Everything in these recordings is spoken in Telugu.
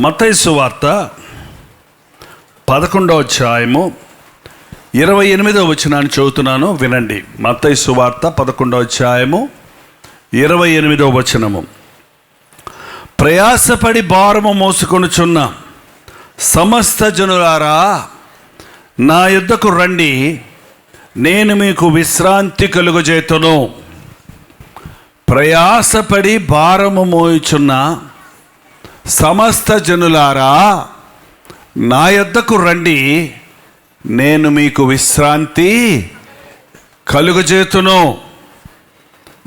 మత్తయి సువార్త 11వ అధ్యాయము 28వ వచనాన్ని చదువుతున్నాను, వినండి. మత్తయి సువార్త 11వ అధ్యాయము 28వ వచనము. ప్రయాసపడి భారము మోసుకొనుచున్న సమస్త జనులారా, నా యొద్దకు రండి, నేను మీకు విశ్రాంతి కలుగజేతును. ప్రయాసపడి భారము మోయుచున్న సమస్త జనులారా, నా యొద్దకు రండి, నేను మీకు విశ్రాంతి కలుగజేతును.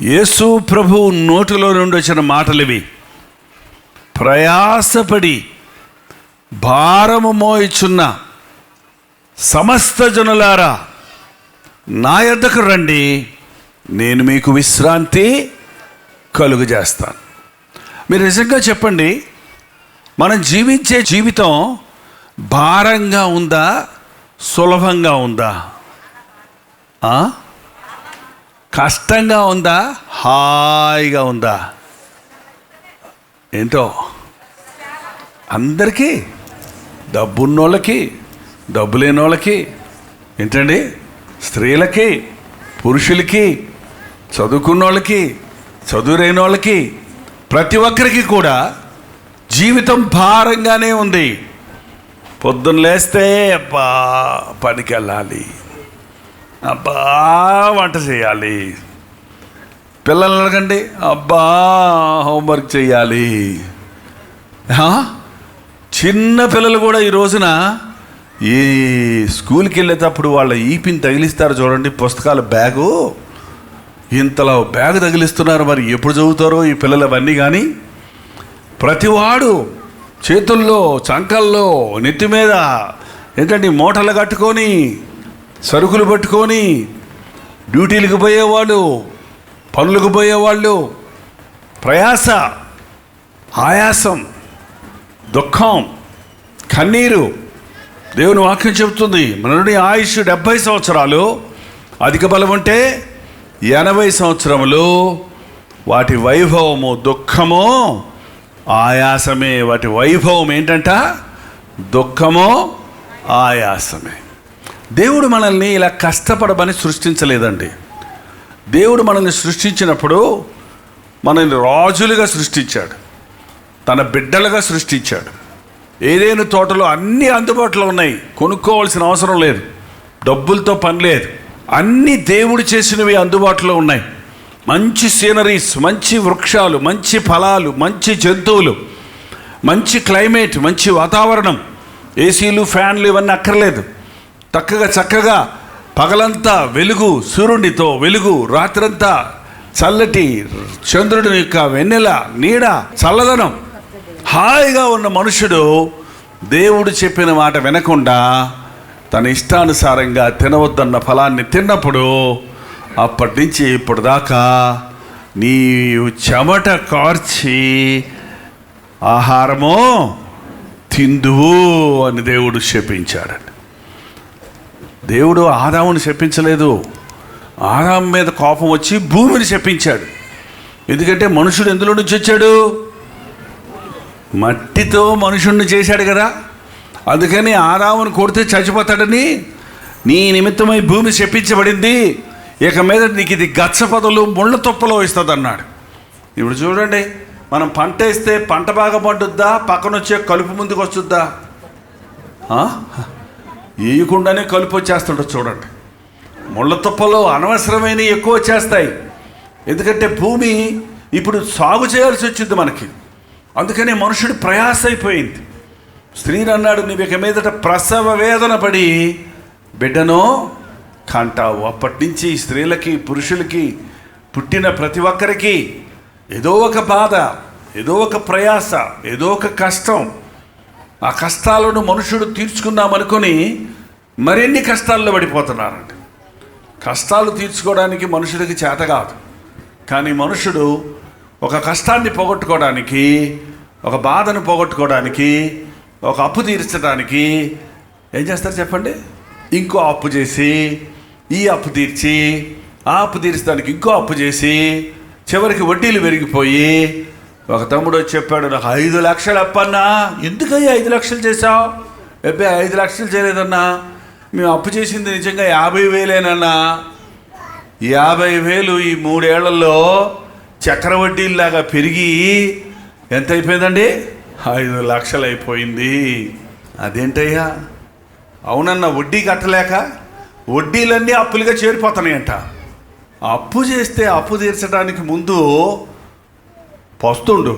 యేసు ప్రభు నోటిలో నుండి వచ్చిన మాటలు ఇవి. ప్రయాసపడి భారము మోయుచున్న సమస్త జనులారా, నా యొద్దకు రండి, నేను మీకు విశ్రాంతి కలుగజేస్తాను. మీరు నిజంగా చెప్పండి, మనం జీవించే జీవితం భారంగా ఉందా, సులభంగా ఉందా? కష్టంగా ఉందా, హాయిగా ఉందా? ఏంటో అందరికీ, డబ్బున్నోళ్ళకి, డబ్బు లేని వాళ్ళకి, ఏంటండి, స్త్రీలకి, పురుషులకి, చదువుకున్న వాళ్ళకి, చదువు లేని వాళ్ళకి, ప్రతి ఒక్కరికి కూడా జీవితం భారంగానే ఉంది. పొద్దున్న లేస్తే అబ్బా పనికి వెళ్ళాలి, అబ్బా వంట చేయాలి, పిల్లలు అడగండి, అబ్బా హోంవర్క్ చేయాలి. చిన్న పిల్లలు కూడా ఈ రోజున ఈ స్కూల్కి వెళ్ళేటప్పుడు వాళ్ళ ఈపిని తగిలిస్తారు చూడండి, పుస్తకాల బ్యాగు, ఇంతలో బ్యాగ్ తగిలిస్తున్నారు. మరి ఎప్పుడు చదువుతారో ఈ పిల్లలు అవన్నీ. కానీ ప్రతివాడు చేతుల్లో, చంకల్లో, నెత్తి మీద ఏంటంటే మూటలు కట్టుకొని, సరుకులు పట్టుకొని డ్యూటీలకు పోయేవాళ్ళు, పనులకు పోయేవాళ్ళు, ప్రయాస, ఆయాసం, దుఃఖం, కన్నీరు. దేవుని వాక్యం చెబుతుంది, మనని ఆయుష్ 70 సంవత్సరాలు, అధిక బలం ఉంటే 80 సంవత్సరములు. వాటి వైభవము దుఃఖము, ఆయాసమే. వాటి వైభవం ఏంటంట? దుఃఖము, ఆయాసమే. దేవుడు మనల్ని ఇలా కష్టపడమని సృష్టించలేదండి. దేవుడు మనల్ని సృష్టించినప్పుడు మనల్ని రాజులుగా సృష్టించాడు, తన బిడ్డలుగా సృష్టించాడు. ఏదైనా తోటలో అన్నీ అందుబాటులో ఉన్నాయి, కొనుక్కోవాల్సిన అవసరం లేదు, డబ్బులతో పని లేదు, అన్నీ దేవుడు చేసినవి అందుబాటులో ఉన్నాయి. మంచి సీనరీస్, మంచి వృక్షాలు, మంచి ఫలాలు, మంచి జంతువులు, మంచి క్లైమేట్, మంచి వాతావరణం. ఏసీలు, ఫ్యాన్లు ఇవన్నీ అక్కర్లేదు. చక్కగా పగలంతా వెలుగు, సూర్యునితో వెలుగు, రాత్రంతా చల్లటి చంద్రుడి యొక్క వెన్నెల నీడ, చల్లదనం. హాయిగా ఉన్న మనుషుడు దేవుడు చెప్పిన మాట వినకుండా తన ఇష్టానుసారంగా తినవద్దన్న ఫలాన్ని తిన్నప్పుడు అప్పటి నుంచి ఇప్పుడు దాకా నీవు చెమట కార్చి ఆహారమో తిందువు అని దేవుడు శపించాడండి. దేవుడు ఆదాముని శపించలేదు. ఆదాము మీద కోపం వచ్చి భూమిని శపించాడు. ఎందుకంటే మనుషుడు ఎందులో నుంచి వచ్చాడు? మట్టితో మనుషుడిని చేశాడు కదా. అందుకని ఆదాముని కొడితే చచ్చిపోతాడని నీ నిమిత్తమై భూమి శపించబడింది. ఇక మీద నీకు ఇది గచ్చ పొదలు, ముళ్ళ తుప్పలో ఇస్తుంది అన్నాడు. ఇప్పుడు చూడండి, మనం పంట వేస్తే పంట బాగా పండుద్దా, పక్కన వచ్చే కలుపు ముందుకు వస్తుందా? వేయకుండానే కలుపు వచ్చేస్తుంటుంది. చూడండి, ముళ్ళ తుప్పలో అనవసరమైనవి ఎక్కువ వచ్చేస్తాయి. ఎందుకంటే భూమి ఇప్పుడు సాగు చేయాల్సి వచ్చింది మనకి. అందుకని మనుషుడు ప్రయాస అయిపోయింది. స్త్రీని అన్నాడు, నీవు ఇక మీదట ప్రసవ వేదన పడి బిడ్డను కంటావు. అప్పటి నుంచి స్త్రీలకి, పురుషులకి, పుట్టిన ప్రతి ఒక్కరికి ఏదో ఒక బాధ, ఏదో ఒక ప్రయాస, ఏదో ఒక కష్టం. ఆ కష్టాలను మనుషుడు తీర్చుకుందామనుకొని మరిన్ని కష్టాల్లో పడిపోతున్నారండి. కష్టాలు తీర్చుకోవడానికి మనుషుడికి చేత కాదు. కానీ మనుషుడు ఒక కష్టాన్ని పోగొట్టుకోవడానికి, ఒక బాధను పోగొట్టుకోవడానికి, ఒక అప్పు తీర్చడానికి ఏం చేస్తారు చెప్పండి? ఇంకో అప్పు చేసి, ఈ అప్పు తీర్చి, ఆ అప్పు తీర్చడానికి ఇంకో అప్పు చేసి, చివరికి వడ్డీలు పెరిగిపోయి ఒక తమ్ముడు వచ్చి చెప్పాడు, నాకు 5 లక్షలు అప్పన్నా. ఎందుకయ్యా 5 లక్షలు చేసావు? అబ్బాయి 5 లక్షలు చేయలేదన్నా, మేము అప్పు చేసింది నిజంగా 50,000ఏనన్నా. 50,000 ఈ 3 ఏళ్లలో చక్రవడ్డీలాగా పెరిగి ఎంత అయిపోయిందండి? 5 లక్షలు అయిపోయింది. అదేంటయ్యా? అవునన్నా, వడ్డీ కట్టలేక వడ్డీలన్నీ అప్పులుగా చేరిపోతున్నాయంట. అప్పు చేస్తే అప్పు తీర్చడానికి ముందు పస్తుండు,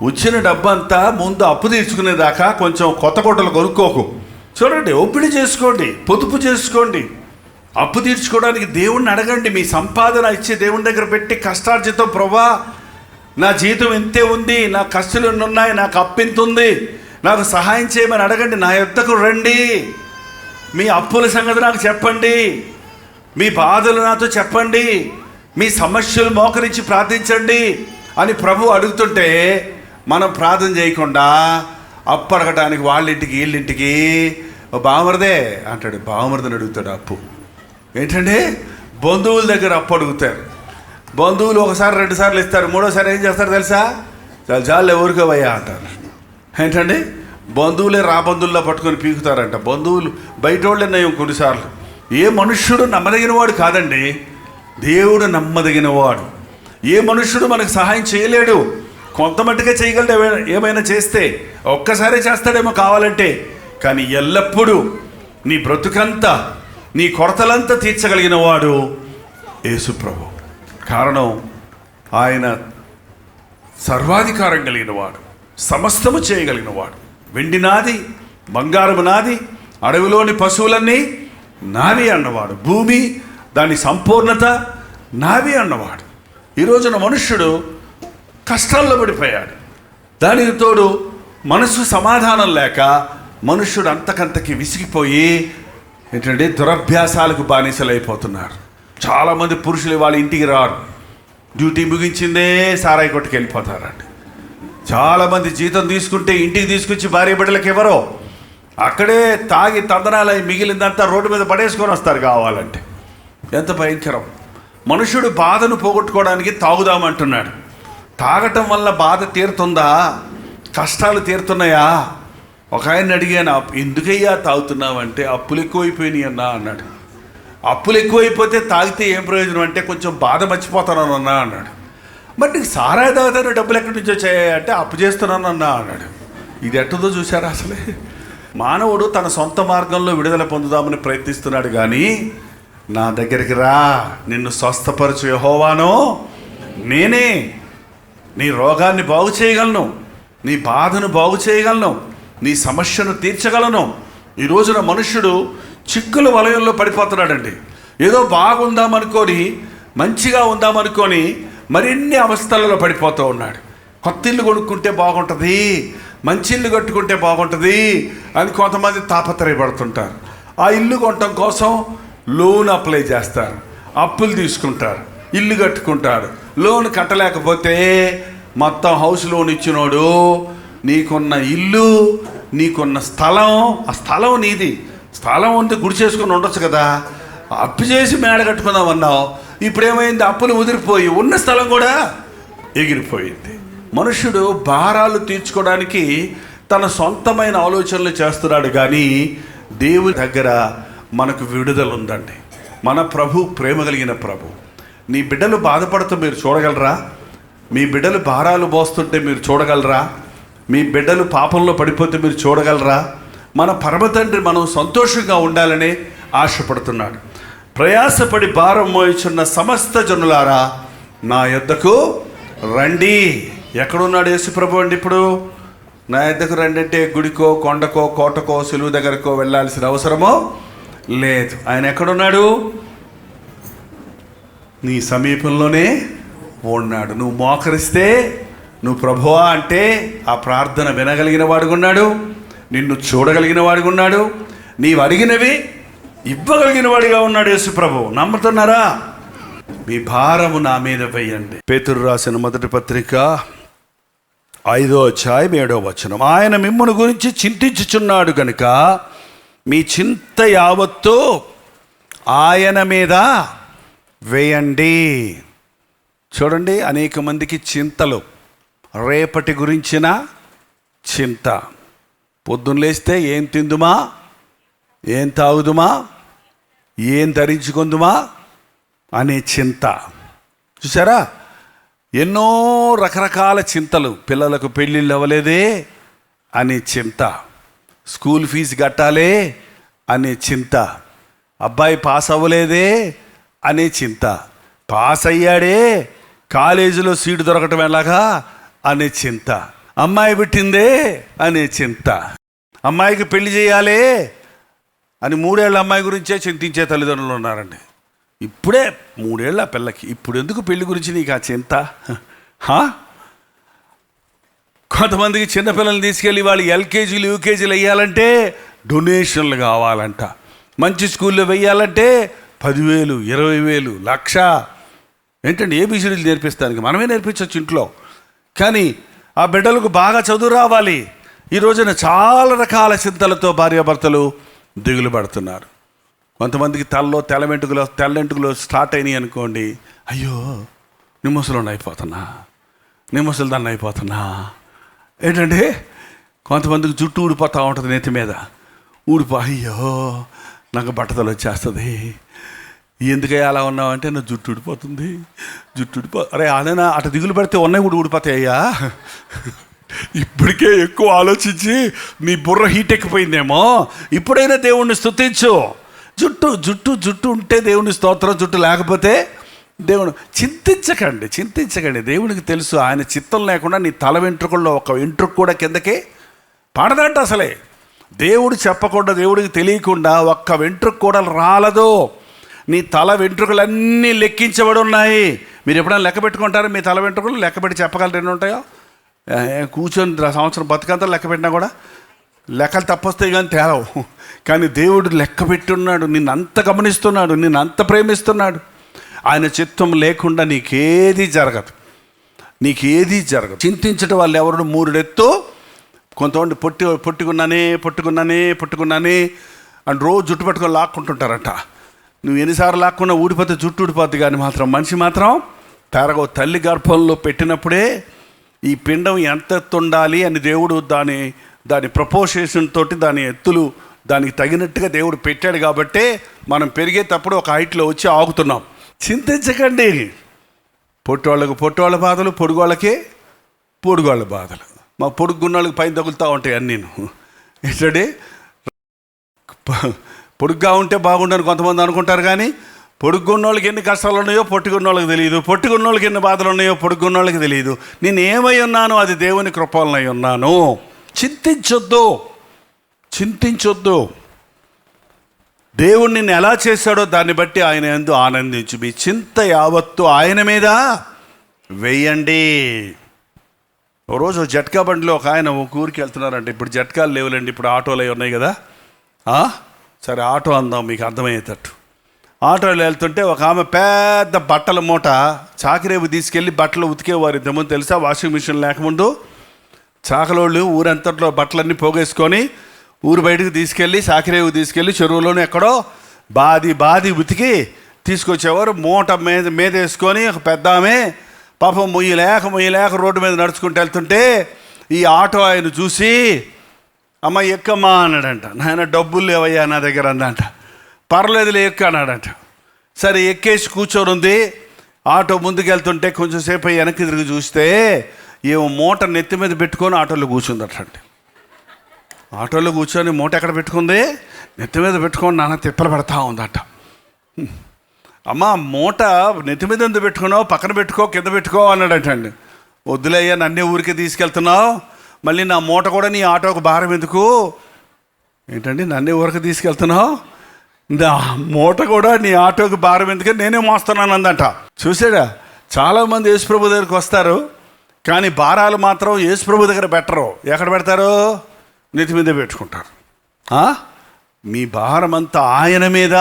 వచ్చిన డబ్బంతా ముందు అప్పు తీర్చుకునేదాకా కొంచెం కొత్త కొట్టలు కొనుక్కోకు. చూడండి, ఒప్పిడి చేసుకోండి, పొదుపు చేసుకోండి. అప్పు తీర్చుకోవడానికి దేవుణ్ణి అడగండి. మీ సంపాదన ఇచ్చే దేవుని దగ్గర పెట్టి కష్టార్జితం, ప్రభా నా జీతం ఎంతే ఉంది, నా ఖర్చులు ఎన్ని ఉన్నాయి, నాకు అప్పు ఎంత ఉంది, నాకు సహాయం చేయమని అడగండి. నా యొద్దకు రండి, మీ అప్పుల సంగతి నాకు చెప్పండి, మీ బాధలు నాతో చెప్పండి, మీ సమస్యలు మోకరించి ప్రార్థించండి అని ప్రభు అడుగుతుంటే మనం ప్రార్థన చేయకుండా అప్పు అడగటానికి వాళ్ళింటికి వీళ్ళింటికి బావమరదే అంటాడు. బావమరదని అడుగుతాడు అప్పు. ఏంటంటే బంధువుల దగ్గర అప్పు అడుగుతారు. బంధువులు 1-2 సార్లు ఇస్తారు, 3వసారి ఏం చేస్తారు తెలుసా? చాలు ఎవరికోవయ్యా అంటారు. ఏంటండి బంధువులే రాబంధువుల్లో పట్టుకొని పీకుతారంట. బంధువులు బయట వాళ్ళే నయం కొన్నిసార్లు. ఏ మనుష్యుడు నమ్మదగినవాడు కాదండి, దేవుడు నమ్మదగినవాడు. ఏ మనుష్యుడు మనకు సహాయం చేయలేడు. కొంతమట్టుగా చేయగలడు, ఏమైనా చేస్తే ఒక్కసారి చేస్తాడేమో కావాలంటే. కానీ ఎల్లప్పుడూ నీ బ్రతుకంతా, నీ కొరతలంతా తీర్చగలిగిన వాడు యేసు ప్రభు. కారణం ఆయన సర్వాధికారం కలిగిన వాడు, సమస్తము చేయగలిగిన వాడు. వెండి నాది, బంగారము నాది, అడవిలోని పశువులన్నీ నావి అన్నవాడు, భూమి దాని సంపూర్ణత నావి అన్నవాడు. ఈ రోజున మనుష్యుడు కష్టాల్లో పడిపోయాడు. దానికి తోడు మనసు సమాధానం లేక మనుష్యుడు అంతకంతకి విసిగిపోయి ఏంటంటే దురభ్యాసాలకు బానిసలైపోతున్నారు. చాలామంది పురుషులు వాళ్ళ ఇంటికి రారు, డ్యూటీ ముగించిందే సారాయి కొట్టుకు వెళ్ళిపోతారండి. చాలామంది జీతం తీసుకుంటే ఇంటికి తీసుకొచ్చి భార్య బిడ్డలకు ఎవరో అక్కడే తాగి తందనాలై మిగిలిందంతా రోడ్డు మీద పడేసుకొని వస్తారు కావాలంటే. ఎంత భయంకరం! మనుషుడు బాధను పోగొట్టుకోవడానికి తాగుదామంటున్నాడు. తాగటం వల్ల బాధ తీరుతుందా? కష్టాలు తీరుతున్నాయా? ఒక ఆయన అడిగాను, ఎందుకయ్యా తాగుతున్నావంటే అప్పులు ఎక్కువైపోయినాయి అన్నా అన్నాడు. అప్పులు ఎక్కువైపోతే తాగితే ఏం ప్రయోజనం అంటే కొంచెం బాధ మర్చిపోతాను అన్నా అన్నాడు. మరి నీకు సారాయి తాగుతాను డబ్బులు ఎక్కడి నుంచి వచ్చాయంటే అప్పు చేస్తున్నాను అన్నా అన్నాడు. ఇది ఎట్టదో చూసారా? అసలే మానవుడు తన సొంత మార్గంలో విడుదల పొందుదామని ప్రయత్నిస్తున్నాడు, కానీ నా దగ్గరికి రా, నిన్ను స్వస్థపరచు యెహోవాను నేనే, నీ రోగాన్ని బాగు చేయగలను, నీ బాధను బాగు చేయగలను, నీ సమస్యను తీర్చగలను. ఈ రోజున మనుష్యుడు చిక్కుల వలయంలో పడిపోతున్నాడండి. ఏదో బాగుందామనుకొని, మంచిగా ఉందామనుకొని మరిన్ని అవస్థలలో పడిపోతూ ఉన్నాడు. కొత్త ఇల్లు కొనుక్కుంటే బాగుంటుంది, మంచి ఇల్లు కట్టుకుంటే బాగుంటుంది అని కొంతమంది తాపత్రయపడుతుంటారు. ఆ ఇల్లు కొనటం కోసం లోన్ అప్లై చేస్తారు, అప్పులు తీసుకుంటారు, ఇల్లు కట్టుకుంటారు. లోన్ కట్టలేకపోతే మొత్తం హౌస్ లోన్ ఇచ్చినోడు నీకున్న ఇల్లు, నీకున్న స్థలం, ఆ స్థలం నీది, స్థలం ఉంటే గుడి చేసుకొని ఉండొచ్చు కదా, అప్పు చేసి మేడ కట్టుకుందామన్నావు. ఇప్పుడేమైంది? అప్పులు ముదిరిపోయి ఉన్న స్థలం కూడా ఎగిరిపోయింది. మనుష్యుడు భారాలు తీర్చుకోవడానికి తన సొంతమైన ఆలోచనలు చేస్తున్నాడు, కానీ దేవుని దగ్గర మనకు విడుదల ఉందండి. మన ప్రభు ప్రేమ కలిగిన ప్రభు. నీ బిడ్డలు బాధపడుతూ మీరు చూడగలరా? మీ బిడ్డలు భారాలు మోస్తుంటే మీరు చూడగలరా? మీ బిడ్డలు పాపంలో పడిపోతే మీరు చూడగలరా? మన పరమ తండ్రి మనం సంతోషంగా ఉండాలని ఆశపడుతున్నాడు. ప్రయాసపడి భారం మోయిచున్న సమస్త జనులారా నా యొద్దకు రండి. ఎక్కడున్నాడు యేసు ప్రభు అండి? ఇప్పుడు నా యొద్దకు రండి అంటే గుడికో, కొండకో, కోటకో, సిలువు దగ్గరకో వెళ్ళాల్సిన అవసరమో లేదు. ఆయన ఎక్కడున్నాడు? నీ సమీపంలోనే ఉన్నాడు. నువ్వు మోకరిస్తే, నువ్వు ప్రభువా అంటే ఆ ప్రార్థన వినగలిగిన వాడుగా ఉన్నాడు, నిన్ను చూడగలిగిన వాడిగా ఉన్నాడు, నీవు అడిగినవి ఇవ్వగలిగిన వాడిగా ఉన్నాడు యేసు ప్రభు. నమ్ముతున్నారా? మీ భారము నా మీద వేయండి. పేతురు రాసిన మొదటి పత్రిక 5వ అధ్యాయం 7వ వచనం. ఆయన మిమ్మును గురించి చింతించుచున్నాడు కనుక మీ చింత యావత్తు ఆయన మీద వేయండి. చూడండి, అనేక మందికి చింతలు, రేపటి గురించిన చింత. పొద్దున్న లేస్తే ఏం తిందుమా, ఏం తాగుదుమా, ఏం ధరించుకుందుమా అనే చింత. చూసారా, ఎన్నో రకరకాల చింతలు. పిల్లలకు పెళ్ళిళ్ళు అవ్వలేదే అనే చింత, స్కూల్ ఫీజు కట్టాలే అనే చింత, అబ్బాయి పాస్ అవ్వలేదే అనే చింత, పాస్ అయ్యాడే కాలేజీలో సీటు దొరకటం ఎలాగా అనే చింత, అమ్మాయి పుట్టిందే అనే చింత, అమ్మాయికి పెళ్లి చేయాలి అని 3 ఏళ్ళ అమ్మాయి గురించే చింతించే తల్లిదండ్రులు ఉన్నారండి. ఇప్పుడే 3 ఏళ్ళ పిల్లకి, ఇప్పుడు ఎందుకు పెళ్లి గురించి నీకు ఆ చింత? కొంతమందికి చిన్నపిల్లల్ని తీసుకెళ్ళి వాళ్ళు ఎల్కేజీలు యూకేజీలు వేయాలంటే డొనేషన్లు కావాలంట. మంచి స్కూల్లో వెయ్యాలంటే 10,000, 20,000, 1,00,000. ఏంటంటే ఏబీసీడీలు నేర్పిస్తానికి మనమే నేర్పించవచ్చు ఇంట్లో. కానీ ఆ బిడ్డలకు బాగా చదువు రావాలి. ఈ రోజున చాలా రకాల చింతలతో భార్యాభర్తలు దిగులు పడుతున్నారు. కొంతమందికి తెల్లెంటుకులో స్టార్ట్ అయినాయి అనుకోండి, అయ్యో నేను ముసలోని అయిపోతున్నా, నేను ముసలిదాన్ని అయిపోతున్నా. ఏంటంటే కొంతమందికి జుట్టు ఊడిపోతూ ఉంటుంది, నెత్తి మీద అయ్యో నాకు బట్టతలు వచ్చేస్తుంది. ఎందుకయ్యా అలా ఉన్నావంటే నా జుట్టు ఊడిపోతుంది, అరే అదైనా అటు దిగులు పడితే ఉన్నాయి కూడా ఊడిపోతాయి అయ్యా. ఇప్పటికే ఎక్కువ ఆలోచించి నీ బుర్ర హీట్ ఎక్కిపోయిందేమో, ఇప్పుడైనా దేవుణ్ణి స్తుతించు. జుట్టు ఉంటే దేవుని స్తోత్రం, జుట్టు లేకపోతే దేవుడు. చింతించకండి. దేవునికి తెలుసు ఆయన చిత్తం లేకుండా నీ తల వెంట్రుకల్లో ఒక వెంట్రుక కూడా కిందకి పడదంట. అసలే దేవుడు చెప్పకుండా, దేవుడికి తెలియకుండా ఒక్క వెంట్రుక కూడా రాలదు. నీ తల వెంట్రుకలన్నీ లెక్కించబడి ఉన్నాయి. మీరు ఎప్పుడైనా లెక్క పెట్టుకుంటారో మీ తల వెంట్రుకలు? లెక్క పెట్టి చెప్పగలరు ఎన్ని ఉంటాయో? కూర్చొని సంవత్సరం బతుకంతా లెక్క పెట్టినా కూడా లెక్కలు తప్పొస్తాయి కానీ తేలవు. కానీ దేవుడు లెక్క పెట్టున్నాడు, నిన్ను అంత గమనిస్తున్నాడు, నిన్ను అంత ప్రేమిస్తున్నాడు. ఆయన చిత్తం లేకుండా నీకేది జరగదు. చింతించడం వాళ్ళు ఎవరు? 3 ఎత్తు. కొంతమంది పొట్టుకున్నానే అని రోజు జుట్టు పట్టుకొని లాక్కుంటుంటారట. నువ్వు ఎన్నిసార్లు లాక్కున్నా ఊడిపోతే జుట్టు ఊడిపోద్ది, కానీ మనిషి మాత్రం పెరగవు. తల్లి గర్భంలో పెట్టినప్పుడే ఈ పిండం ఎంత ఎత్తు ఉండాలి అని దేవుడు దాని ప్రపోర్షన్ తోటి దాని ఎత్తులు దానికి తగినట్టుగా దేవుడు పెట్టాడు. కాబట్టే మనం పెరిగేటప్పుడు ఒక హైట్లో వచ్చి ఆగుతున్నాం. చింతించకండి. పొట్టోళ్ళ బాధలు, పొడుగోళ్ళకి పొడుగోళ్ళ బాధలు. మా పొడుగున్నోళ్ళకి పైన తగులుతూ ఉంటాయి అన్నీ. ఏంటంటే పొడుగ్గా ఉంటే బాగుండని కొంతమంది అనుకుంటారు, కానీ పొడుగున్నోళ్ళకి ఎన్ని కష్టాలు ఉన్నాయో పొట్టుకున్నోళ్ళకి తెలియదు, పొట్టుకున్నోళ్ళకి ఎన్ని బాధలు ఉన్నాయో పొడుగున్నోళ్ళకి తెలియదు. నేను ఏమై ఉన్నాను? అది దేవుని కృపలనై ఉన్నాను. చింతించొద్దు. దేవుడు నిన్ను ఎలా చేశాడో దాన్ని బట్టి ఆయన యందు ఆనందించు. మీ చింత యావత్తు ఆయన మీద వేయండి. ఓ రోజు జట్కా బండిలో ఒక ఆయన ఒక ఊరికి వెళ్తున్నారంటే, ఇప్పుడు జట్కాలు లేవులేండి, ఇప్పుడు ఆటోలు అవి ఉన్నాయి కదా. సరే ఆటో అందాం మీకు అర్థమయ్యేటట్టు. ఆటోలో వెళ్తుంటే ఒక ఆమె పెద్ద బట్టల మూట చాకిరేపు తీసుకెళ్ళి బట్టలు ఉతికేవారు. ఇంతకుముందు తెలుసా, వాషింగ్ మిషన్ లేకముందు చాకలోళ్ళు ఊరంతట్లో బట్టలన్నీ పోగేసుకొని ఊరు బయటకు తీసుకెళ్ళి చాకిరేపు తీసుకెళ్ళి చెరువులోనే ఎక్కడో బాది ఉతికి తీసుకొచ్చేవారు. మూట మీద వేసుకొని ఒక పెద్ద ఆమె పాపం మొయ్యలేక రోడ్డు మీద నడుచుకుంటూ వెళ్తుంటే ఈ ఆటో ఆయన చూసి, అమ్మ ఎక్కమ్మా అన్నాడంట. నాయన డబ్బులు లేవయ్యా నా దగ్గర అందంట. పర్లేదులే ఎక్క అన్నాడంట. సరే ఎక్కేసి కూర్చొని ఉంది. ఆటో ముందుకెళ్తుంటే కొంచెం సేపు వెనక్కి తిరిగి చూస్తే ఏమో మూట నెత్తి మీద పెట్టుకొని ఆటోలో కూర్చుందటండి. ఆటోలో కూర్చొని మూట ఎక్కడ పెట్టుకుంది? నెత్తి మీద పెట్టుకొని నాన్న తిప్పలు పడతా ఉందట. అమ్మ మూట నెత్తి మీద ఎందుకు పెట్టుకున్నావు? పక్కన పెట్టుకో, కింద పెట్టుకో అన్నాడటండి. వద్దులయ్యా, నన్నే ఊరికి తీసుకెళ్తున్నావు, మళ్ళీ నా మూట కూడా నీ ఆటోకు భారం ఎందుకు? ఏంటండి నన్నే ఊరికి తీసుకెళ్తున్నావు, నా మూట కూడా నీ ఆటోకి భారం ఎందుకని నేనే మోస్తున్నాను అందంట. చూసాడా, చాలామంది యేసుప్రభు దగ్గరికి వస్తారు, కానీ భారాలు మాత్రం యేసుప్రభు దగ్గర పెట్టరు. ఎక్కడ పెడతారు? నెత్తి మీద పెట్టుకుంటారు. మీ భారం అంతా ఆయన మీద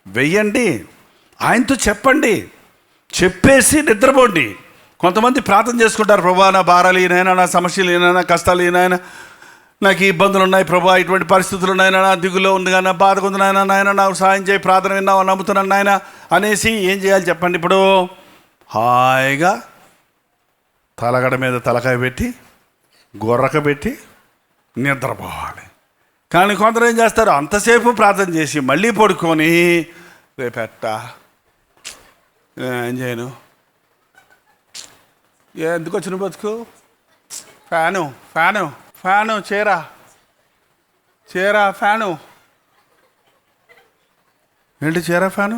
వెయ్యండి, ఆయనతో చెప్పేసి నిద్రపోండి. కొంతమంది ప్రార్థన చేసుకుంటారు, ప్రభా నా భారాలు ఈయనైనా, నా సమస్యలు ఈయనైనా, కష్టాలు ఈయనైనా, నాకు ఇబ్బందులు ఉన్నాయి ప్రభా, ఇటువంటి పరిస్థితులు ఉన్నాయన, నా దిగులో ఉంది కానీ, నా బాధకు ఉంది నాయన, నాకు సాయం చేయి, ప్రార్థన విన్నావు, నమ్ముతున్నాను నాయన అనేసి ఏం చేయాలి చెప్పండి? ఇప్పుడు హాయిగా తలగడ మీద తలకాయ పెట్టి గొర్రక పెట్టి నిద్రపోవాలి. కానీ కొందరు ఏం చేస్తారు, అంతసేపు ప్రార్థన చేసి మళ్ళీ పడుకొని రేపెట్ట ఏం చేయను, ఎందుకు వచ్చిన బతుకు, ఫ్యాను ఫ్యాను ఫ్యాను చీరా చీరా ఫ్యాను ఏంటి చీరా ఫ్యాను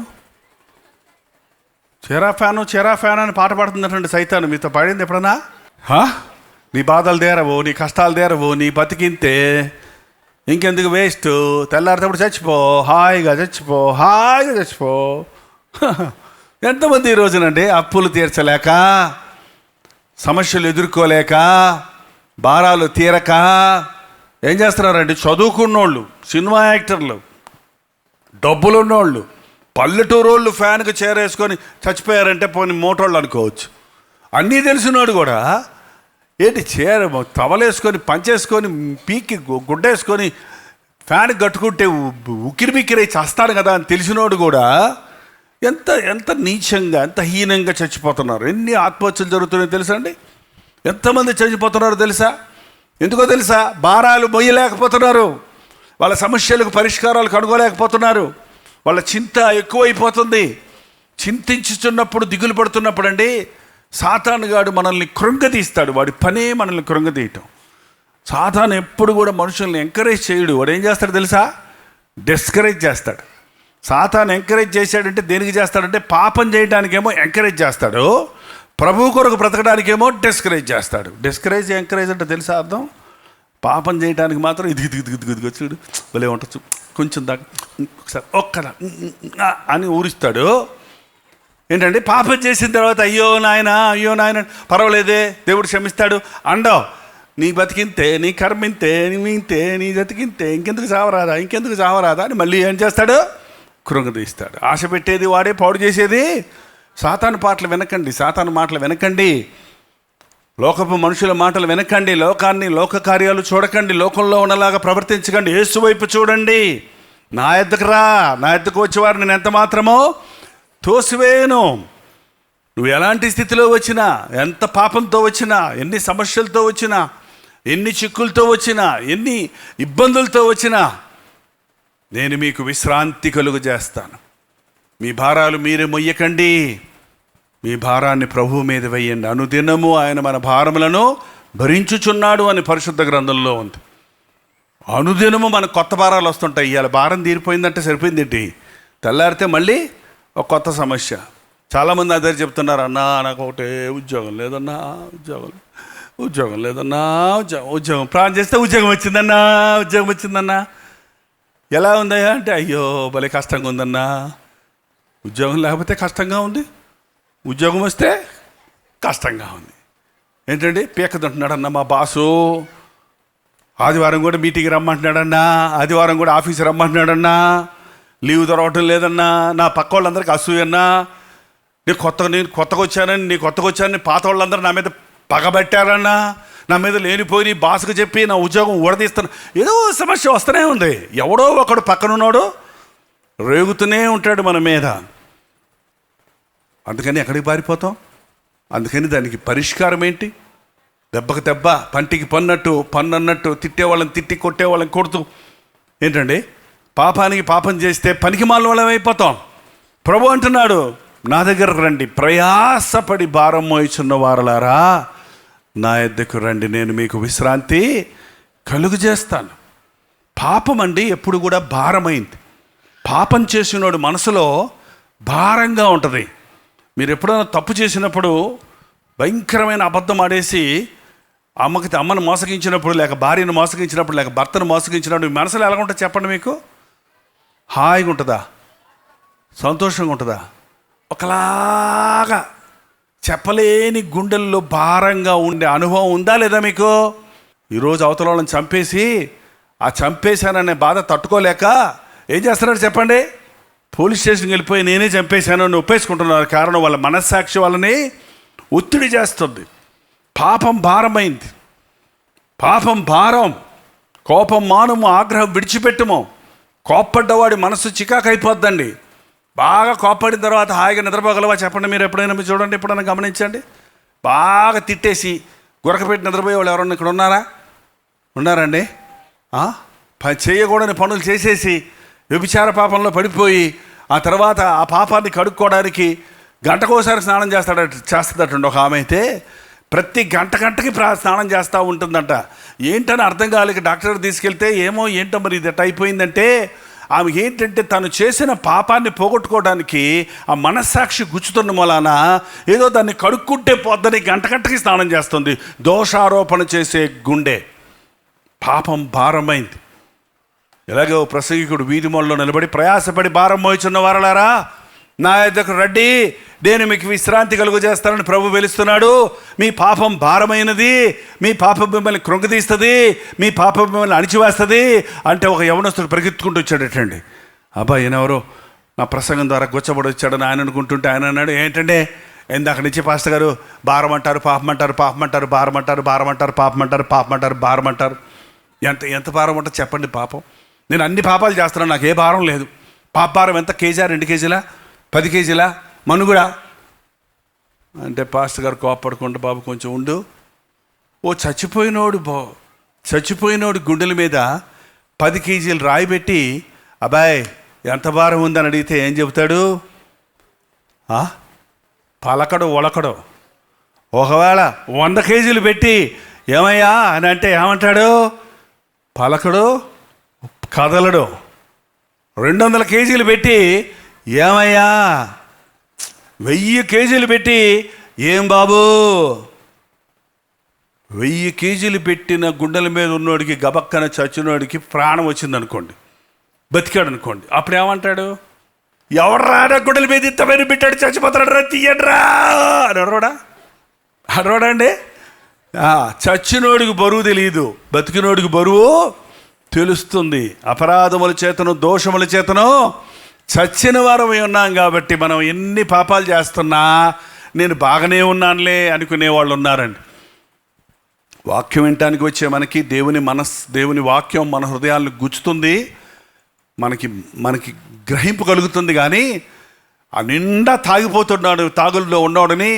చీరా ఫ్యాను చీరా ఫ్యాన్ అని పాట పాడుతుందంటే సైతాను. మీతో పాడింది ఎప్పుడన్నా? నీ బాధలు తీరవు, నీ కష్టాలు తీరవు, నీ బతికింతే, ఇంకెందుకు వేస్ట్, తెల్లారితప్పుడు చచ్చిపో, హాయిగా చచ్చిపో, హాయిగా చచ్చిపో. ఎంతమంది ఈ రోజునండి అప్పులు తీర్చలేక, సమస్యలు ఎదుర్కోలేక, భారాలు తీరక ఏం చేస్తున్నారండి? చదువుకున్నోళ్ళు, సినిమా యాక్టర్లు, డబ్బులున్నోళ్ళు, పల్లెటూరోళ్ళు ఫ్యాన్కి చేరేసుకొని చచ్చిపోయారంటే పోనీ మోటోళ్ళు అనుకోవచ్చు. అన్నీ తెలిసినోడు కూడా ఏంటి టవలేసుకొని పంచేసుకొని పీకి గుడ్డేసుకొని ఫ్యాన్ కట్టుకుంటే ఉక్కిరి బిక్కిరై చేస్తాడు కదా అని తెలిసినోడు కూడా ఎంత ఎంత నీచంగా, ఎంత హీనంగా చచ్చిపోతున్నారు. ఎన్ని ఆత్మహత్యలు జరుగుతున్నాయో తెలుసా అండి? ఎంతమంది చచ్చిపోతున్నారో తెలుసా? ఎందుకో తెలుసా? భారాలు మొయ్యలేకపోతున్నారు, వాళ్ళ సమస్యలకు పరిష్కారాలు కనుగోలేకపోతున్నారు, వాళ్ళ చింత ఎక్కువైపోతుంది. చింతించుచున్నప్పుడు, దిగులు పడుతున్నప్పుడు అండి సాతానుగాడు మనల్ని కృంగతీస్తాడు. వాడి పనే మనల్ని కృంగతీయటం. సాతాను ఎప్పుడు కూడా మనుషుల్ని ఎంకరేజ్ చేయడు. వాడు ఏం చేస్తాడు తెలుసా? డిస్కరేజ్ చేస్తాడు. సాతాను ఎంకరేజ్ చేశాడంటే దేనికి చేస్తాడంటే పాపం చేయడానికేమో ఎంకరేజ్ చేస్తాడు, ప్రభు కొరకు బ్రతకడానికేమో డిస్కరేజ్ చేస్తాడు. డిస్కరేజ్ ఎంకరేజ్ అంటే తెలుసా అర్థం? పాపం చేయడానికి మాత్రం ఇది చూడు భలే ఉండొచ్చు, కొంచెం దాకా ఒకసారి ఒక్కదా అని ఊరిస్తాడు. ఏంటంటే పాపం చేసిన తర్వాత అయ్యో నాయన పర్వాలేదే దేవుడు క్షమిస్తాడు అండవు. నీ బతికింతే, నీ కర్మింతే, నీ వింతే, నీ బతికింతే, ఇంకెందుకు చావరాదా అని మళ్ళీ ఏం చేస్తాడు? కృంగదీస్తాడు. ఆశ పెట్టేది వాడే, పాడు చేసేది. సాతాను మాటలు వినకండి, లోకపు మనుషుల మాటలు వినకండి, లోకాన్ని, లోక కార్యాలు చూడకండి, లోకంలో ఉన్నలాగా ప్రవర్తించకండి, యేసు వైపు చూడండి. నా ఎద్దకు వచ్చేవారు నేను ఎంత మాత్రమో తోసివేయను. నువ్వు ఎలాంటి స్థితిలో వచ్చినా, ఎంత పాపంతో వచ్చినా, ఎన్ని సమస్యలతో వచ్చినా, ఎన్ని చిక్కులతో వచ్చినా, ఎన్ని ఇబ్బందులతో వచ్చినా నేను మీకు విశ్రాంతి కలుగు చేస్తాను. మీ భారాలు మీరే మొయ్యకండి, మీ భారాన్ని ప్రభువు మీద వేయండి. అనుదినము ఆయన మన భారములను భరించుచున్నాడు అని పరిశుద్ధ గ్రంథంలో ఉంది. అనుదినము మనకు కొత్త భారాలు వస్తుంటాయి. ఇవాళ భారం తీరిపోయిందంటే సరిపోయిందేంటి, తెల్లారితే మళ్ళీ ఒక కొత్త సమస్య. చాలామంది అదే చెప్తున్నారు, అన్నా నాకు ఒకటే ఉద్యోగం లేదన్నా, ఉద్యోగం ప్రాణం చేస్తే ఉద్యోగం వచ్చిందన్నా. ఎలా ఉందయ్యా అంటే అయ్యో భలే కష్టంగా ఉందన్నా. ఉద్యోగం లేకపోతే కష్టంగా ఉంది, ఉద్యోగం వస్తే కష్టంగా ఉంది. ఏంటండి పీకదంటున్నాడన్నా మా బాసు, ఆదివారం కూడా మీటింగ్కి రమ్మంటున్నాడన్నా, ఆదివారం కూడా ఆఫీస్ రమ్మంటున్నాడన్నా, లీవ్ దొరకటం లేదన్నా, నా పక్క వాళ్ళందరికీ అసూయన్నా, నేను కొత్తగా వచ్చానని పాత వాళ్ళందరూ నా మీద పగబట్టారన్నా, నా మీద లేనిపోయి బాసుకు చెప్పి నా ఉద్యోగం ఊడదీస్తాను. ఏదో సమస్య వస్తూనే ఉంది. ఎవడో ఒకడు పక్కనున్నాడు రేగుతూనే ఉంటాడు మన మీద. అందుకని ఎక్కడికి పారిపోతాం? అందుకని దానికి పరిష్కారం ఏంటి? దెబ్బకు దెబ్బ, పంటికి పన్నట్టు తిట్టేవాళ్ళని తిట్టి, కొట్టేవాళ్ళని కొడుతూ, ఏంటండి పాపానికి పాపం చేస్తే పనికి మాలిన వాళ్ళం అయిపోతాం. ప్రభు అంటున్నాడు, నా దగ్గరకు రండి ప్రయాసపడి భారం మోయిచున్న వారలారా, నా యొద్దకు రండి, నేను మీకు విశ్రాంతి కలుగు చేస్తాను. పాపం అండి ఎప్పుడు కూడా భారమైంది. పాపం చేసినోడు మనసులో భారంగా ఉంటుంది. మీరు ఎప్పుడైనా తప్పు చేసినప్పుడు, భయంకరమైన అబద్ధం ఆడేసి అమ్మను మోసగించినప్పుడు, లేక భార్యను మోసగించినప్పుడు, లేక భర్తను మోసగించినప్పుడు మీ మనసులో ఎలా ఉంటుంది చెప్పండి? మీకు హాయిగా ఉంటుందా? సంతోషంగా ఉంటుందా? ఒకలాగా చెప్పలేని గుండెల్లో భారంగా ఉండే అనుభవం ఉందా లేదా మీకు? ఈరోజు అవతల వాళ్ళని చంపేసి ఆ చంపేశాననే బాధ తట్టుకోలేక ఏం చేస్తున్నారు చెప్పండి? పోలీస్ స్టేషన్కి వెళ్ళిపోయి నేనే చంపేశాను అని ఒప్పేసుకుంటున్నారు. కారణం వాళ్ళ మనస్సాక్షి వాళ్ళని ఒత్తిడి చేస్తుంది. పాపం భారమైంది. పాపం భారం. కోపం మానుము, ఆగ్రహం విడిచిపెట్టుము. కోప్పడ్డవాడి మనసు చికాకు అయిపోద్దండి. బాగా కోప్పడిన తర్వాత హాయిగా నిద్రపోగలవా చెప్పండి? మీరు ఎప్పుడైనా చూడండి, ఎప్పుడైనా గమనించండి. బాగా తిట్టేసి గురకపెట్టి నిద్రపోయే వాళ్ళు ఎవరన్నా ఇక్కడ ఉన్నారండి? చేయకూడని పనులు చేసేసి వ్యభిచార పాపంలో పడిపోయి ఆ తర్వాత ఆ పాపాన్ని కడుక్కోవడానికి గంటకోసారి స్నానం చేస్తుందటండి ఒక ఆమె అయితే. ప్రతి గంటకి స్నానం చేస్తూ ఉంటుందంట. ఏంటని అర్థం కాలేక డాక్టర్ తీసుకెళ్తే ఏంటో మరి ఇది ఎట్ట అయిపోయిందంటే, ఆమె ఏంటంటే తను చేసిన పాపాన్ని పోగొట్టుకోవడానికి ఆ మనస్సాక్షి గుచ్చుతున్న మూలాన ఏదో దాన్ని కడుక్కుంటే పోద్దని గంటకి స్నానం చేస్తుంది. దోషారోపణ చేసే గుండె పాపం భారమైంది. ఎలాగో ప్రసంగికుడు వీధి మూలలో నిలబడి, ప్రయాసపడి భారం మోయిచున్న వారలారా నా యొద్దకు రండి, నేను మీకు విశ్రాంతి కలుగు చేస్తానని ప్రభు వెలుస్తున్నాడు. మీ పాపం భారమైనది, మీ పాపం మిమ్మల్ని కృంగతీస్తుంది, మీ పాపం మిమ్మల్ని అణిచివేస్తుంది అంటే ఒక యవనస్తుడు పరిగెత్తుకుంటూ వచ్చాడటండి. అబ్బాయి ఈయనెవరో నా ప్రసంగం ద్వారా గుచ్చబడి వచ్చాడని ఆయన అనుకుంటుంటే ఆయన అన్నాడు, ఏంటంటే ఇందాక నుంచి పాస్టర్ గారు భారం అంటారు, పాపం అంటారు, పాపం అంటారు, భారం అంటారు, భారం అంటారు, పాపం అంటారు, పాపం అంటారు, భారం అంటారు. ఎంత భారం ఉంటుంది చెప్పండి? పాపం నేను అన్ని పాపాలు చేస్తున్నాను, నాకు ఏ భారం లేదు. పాప భారం ఎంత? కేజీ, 2 కేజీలా, 10 కేజీలా, మనుగుడా అంటే పాస్టర్ గారు కోపడకుండా, బాబు కొంచెం ఉండు, ఓ చచ్చిపోయినోడు గుండెల మీద 10 కేజీలు రాయి పెట్టి అబ్బాయి ఎంత భారం ఉందని అడిగితే ఏం చెబుతాడు? పలకడు ఒలకడు. ఒకవేళ 100 కేజీలు పెట్టి ఏమయ్యా అని అంటే ఏమంటాడు? పలకడు, కదలడు. 200 కేజీలు పెట్టి ఏమయ్యా, 1000 కేజీలు పెట్టి ఏం బాబు, 1000 కేజీలు పెట్టిన గుండెల మీద ఉన్నోడికి గబక్కన చచ్చినోడికి ప్రాణం వచ్చిందనుకోండి, బతికాడు అనుకోండి, అప్పుడు ఏమంటాడు? ఎవర్రా గుండెల మీద ఇంతమైన పెట్టాడు, చచ్చిపోతాడు రా, తీయడ్రా అని అడవడా అండి? చచ్చినోడికి బరువు తెలియదు, బతికినోడికి బరువు తెలుస్తుంది. అపరాధముల చేతను దోషముల చేతను చచ్చిన వారమై ఉన్నాం కాబట్టి మనం ఎన్ని పాపాలు చేస్తున్నా నేను బాగానే ఉన్నానులే అనుకునే వాళ్ళు ఉన్నారండి. వాక్యం వినటానికి వచ్చే మనకి దేవుని వాక్యం మన హృదయాలను గుచ్చుతుంది, మనకి గ్రహింపు కలుగుతుంది. కానీ ఆ నిండా తాగుల్లో ఉన్నోడని,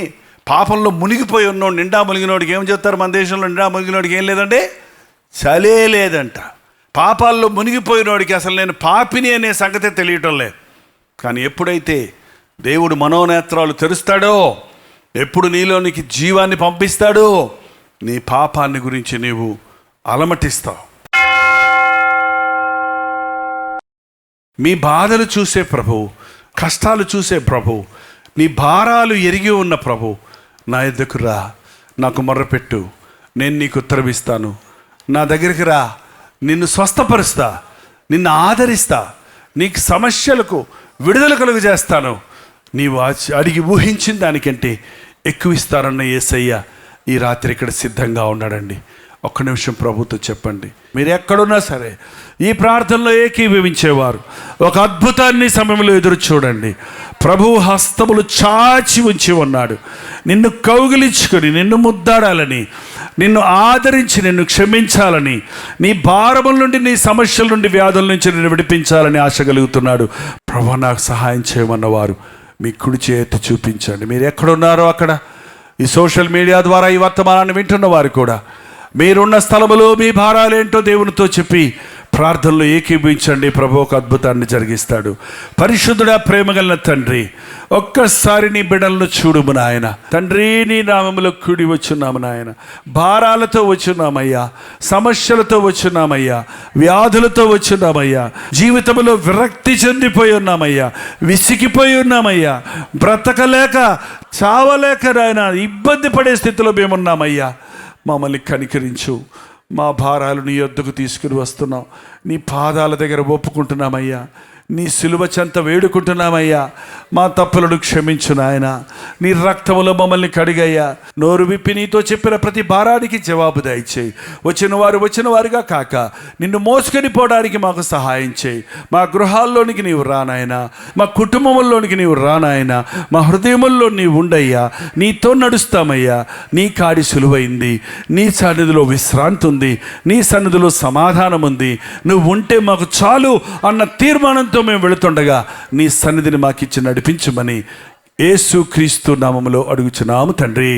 పాపంలో మునిగిపోయి ఉన్నోడు, నిండా మునిగినోడికి ఏం చెప్తారు మన దేశంలో? నిండా మునిగినోడికి ఏం లేదండి, చలే లేదంట. పాపాల్లో మునిగిపోయినోడికి అసలు నేను పాపిని అనే సంగతే తెలియటం లేదు. కానీ ఎప్పుడైతే దేవుడు మనోనేత్రాలు తెరుస్తాడో, ఎప్పుడు నీలోనికి జీవాన్ని పంపిస్తాడో, నీ పాపాన్ని గురించి నీవు అలమటిస్తావు. మీ బాధలు చూసే ప్రభు, కష్టాలు చూసే ప్రభు, నీ భారాలు ఎరిగి ఉన్న ప్రభు, నా యొద్దకు రా, నాకు మొర్రపెట్టు, నేను నీకు ఉత్తరమిస్తాను. నా దగ్గరికి రా, నిన్ను స్వస్థపరుస్తా, నిన్ను ఆదరిస్తా, నీకు సమస్యలకు విడుదల కలుగు చేస్తాను. నీవు అడిగి ఊహించిన దానికంటే ఎక్కువ ఇస్తారన్న యేసయ్య ఈ రాత్రి ఇక్కడ సిద్ధంగా ఉన్నాడండి. ఒక్క నిమిషం ప్రభుతో చెప్పండి. మీరు ఎక్కడున్నా సరే ఈ ప్రార్థనలో ఏకీభవించేవారు ఒక అద్భుతాన్ని సమయంలో ఎదురు చూడండి. ప్రభువు హస్తములు చాచి ఉంచి ఉన్నాడు, నిన్ను కౌగిలించుకొని నిన్ను ముద్దాడాలని, నిన్ను ఆదరించి నిన్ను క్షమించాలని, నీ భారముల నుండి, నీ సమస్యల నుండి, వ్యాధుల నుంచి నిన్ను విడిపించాలని ఆశ కలుగుతున్నాడు. ప్రభు నాకు సహాయం చేయమన్నవారు మీ కుడి చేతి చూపించండి. మీరు ఎక్కడున్నారో అక్కడ, ఈ సోషల్ మీడియా ద్వారా ఈ వర్తమానాన్ని వింటున్న వారు కూడా మీరున్న స్థలములో మీ భారాలేంటో దేవునితో చెప్పి ప్రార్థనలో ఏకీభవించండి. ప్రభు ఒక అద్భుతాన్ని జరిగిస్తాడు. పరిశుద్ధుడా, ప్రేమగల తండ్రి, ఒక్కసారి నీ బిడ్డలను చూడుము నాయన. తండ్రి, నీ నామములో కూడి వచ్చున్నాము నాయన. భారాలతో వచ్చున్నామయ్యా, సమస్యలతో వచ్చున్నామయ్యా, వ్యాధులతో వచ్చున్నామయ్యా, జీవితంలో విరక్తి చెందిపోయి ఉన్నామయ్యా, విసిగిపోయి ఉన్నామయ్యా, బ్రతకలేక చావలేక నాయన ఇబ్బంది పడే స్థితిలో మేమున్నామయ్యా. మమ్మల్ని కనికరించు. మా భారాలు నీ యొద్దకు తీసుకుని వస్తున్నాం. నీ పాదాల దగ్గర ఒప్పుకుంటున్నామయ్యా, నీ సిలువ చెంత వేడుకుంటున్నామయ్యా. మా తప్పులను క్షమించు నాయన. నీ రక్తములో మమ్మల్ని కడిగయ్యా. నోరు విప్పి నీతో చెప్పిన ప్రతి భారానికి జవాబు దయచేయి. వచ్చిన వారుగా కాక నిన్ను మోసుకొని పోవడానికి మాకు సహాయం చేయి. మా గృహాల్లోనికి నీవు రానాయనా, మా కుటుంబంలోనికి నీవు రానాయనా, మా హృదయముల్లో నీవు ఉండయ్యా. నీతో నడుస్తామయ్యా. నీ కాడి సులువైంది, నీ సన్నిధిలో విశ్రాంతి ఉంది, నీ సన్నిధిలో సమాధానం ఉంది. నువ్వు ఉంటే మాకు చాలు అన్న తీర్మానంతో మేము వెళుతుండగా నీ సన్నిధిని మాకిచ్చి నడిపించమని యేసు క్రీస్తు నామములో అడుగుచున్నాము తండ్రి.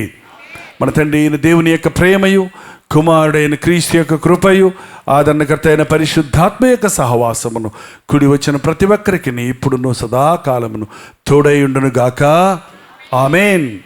మన తండ్రి అయిన దేవుని యొక్క ప్రేమయు, కుమారుడైన క్రీస్తు యొక్క కృపయు, ఆదరణకర్త అయిన పరిశుద్ధాత్మ యొక్క సహవాసమును కుడి వచ్చిన ప్రతి ఒక్కరికి ఇప్పుడును సదాకాలమును తోడై ఉండును గాక. ఆమేన్.